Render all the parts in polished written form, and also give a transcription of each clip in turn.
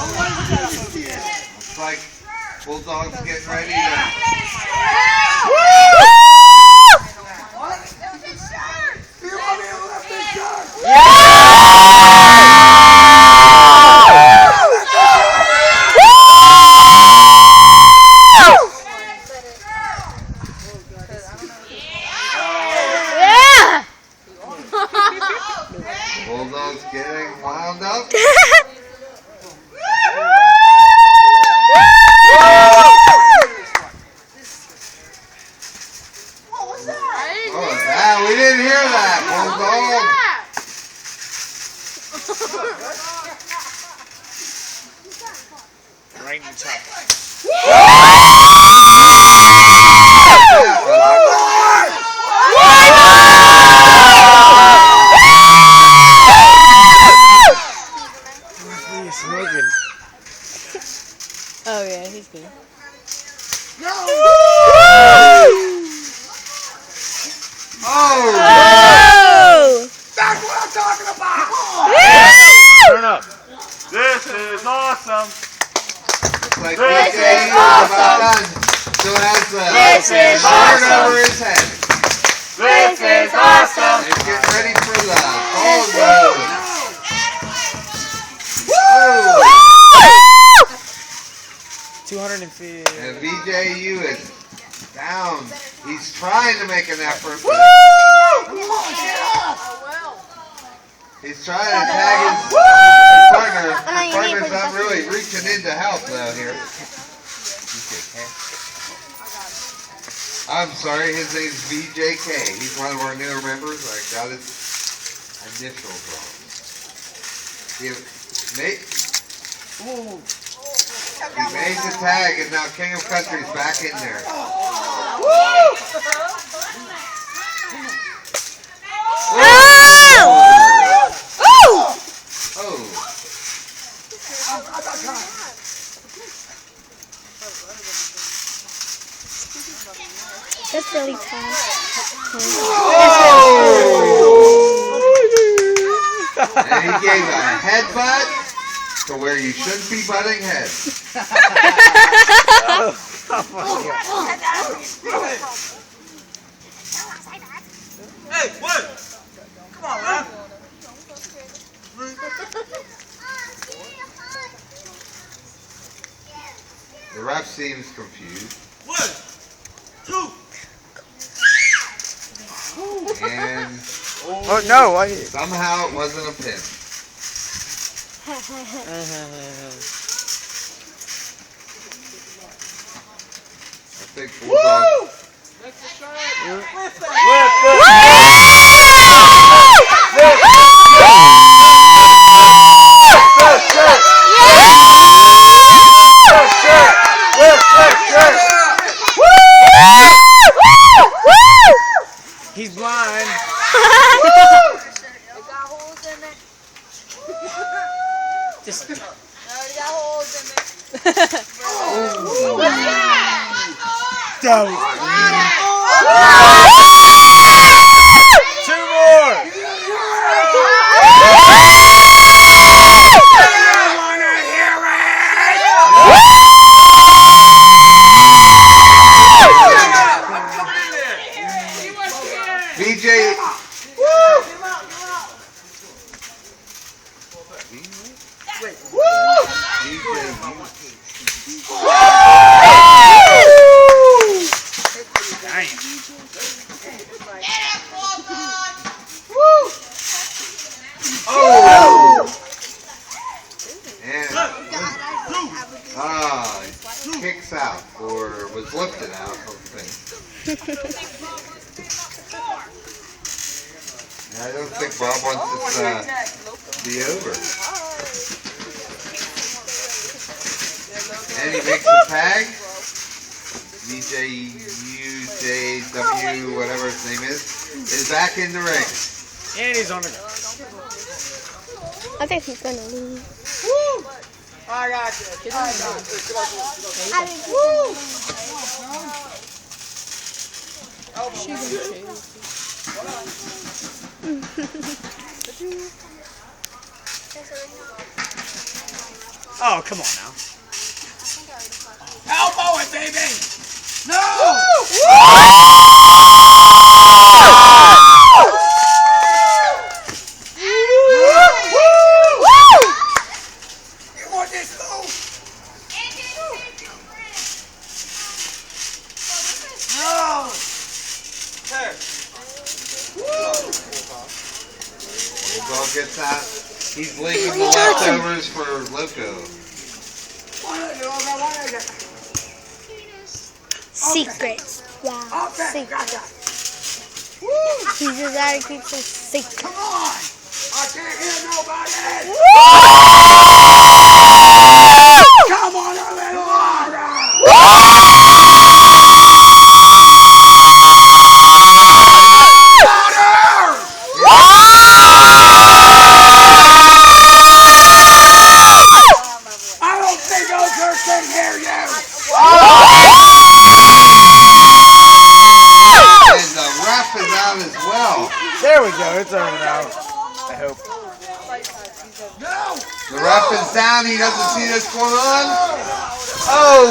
Looks like Bulldogs getting ready to. Bulldogs getting wound up. Oh, we didn't hear that, Bulldog. Right in the top. Oh yeah, he's good. No! Oh! That's what I'm talking about! Turn up. This is awesome. Like This is awesome. So has This is shirt awesome. over his head. This is awesome. And get ready for the ball roll. Woo! 250. And VJU is down. He's trying to make an effort. But he's trying to tag his partner. His partner's not really reaching in to help though here. I'm sorry, his name's VJK. He's one of our newer members. I got his initials wrong. He made the tag, and now King of Country's back in there. Oh! That's really tough. And he gave a headbutt to where you shouldn't be butting heads. Hey, what? Come on, man. The ref seems confused. 1, 2. And Oh no! somehow it wasn't a pin. I think Bulldog. He's blind. Just Two more. VJ. Kicks out, or was lifted out, I think. I don't think Bob wants it to be over. And he makes a tag. VJUJW, whatever his name is back in the ring. And he's on the ground. I think he's gonna lose. Woo! I got you. I got you. Woo! Oh, come on now. Elbow it, baby. No. You want this move? No. There. Bulldog gets that. He's leaving the leftovers for Loco. Secrets. Wow. Okay, Secrets. gotcha. He's just out to keep some secrets. Come on. I can't hear nobody. Come on a little harder. I don't think Oker can hear you. And the ref is out as well. There we go. It's over now. I hope. No. The ref is down. He doesn't see this going on. Oh!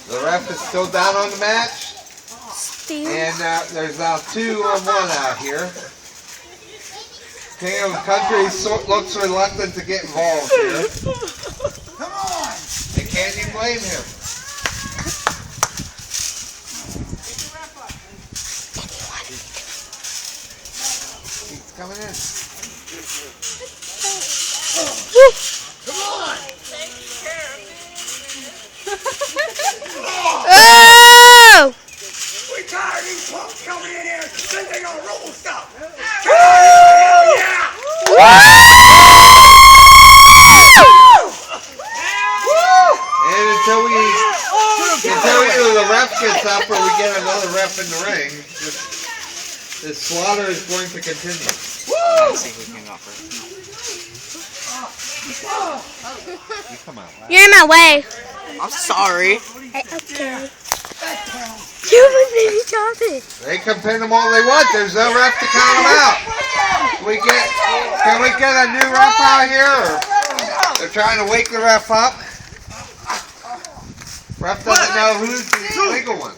The ref is still down on the match. And there's now 2-on-1 out here. King of the Country looks reluctant to get involved here. Come on. And can't you blame him? He's coming in. Come on. Oh! We tired of these punks coming in here thinking they're gonna roll stuff. Come on, hell yeah. And until the ref gets up or we get another ref in the ring, this slaughter is going to continue. Let's see who can offer. You come out. You're in my way. I'm sorry. Okay. You was baby chopping. They can pin them all they want. There's no ref to count them out. Can we get a new ref out here? Or they're trying to wake the ref up. Ref doesn't know who's the legal one.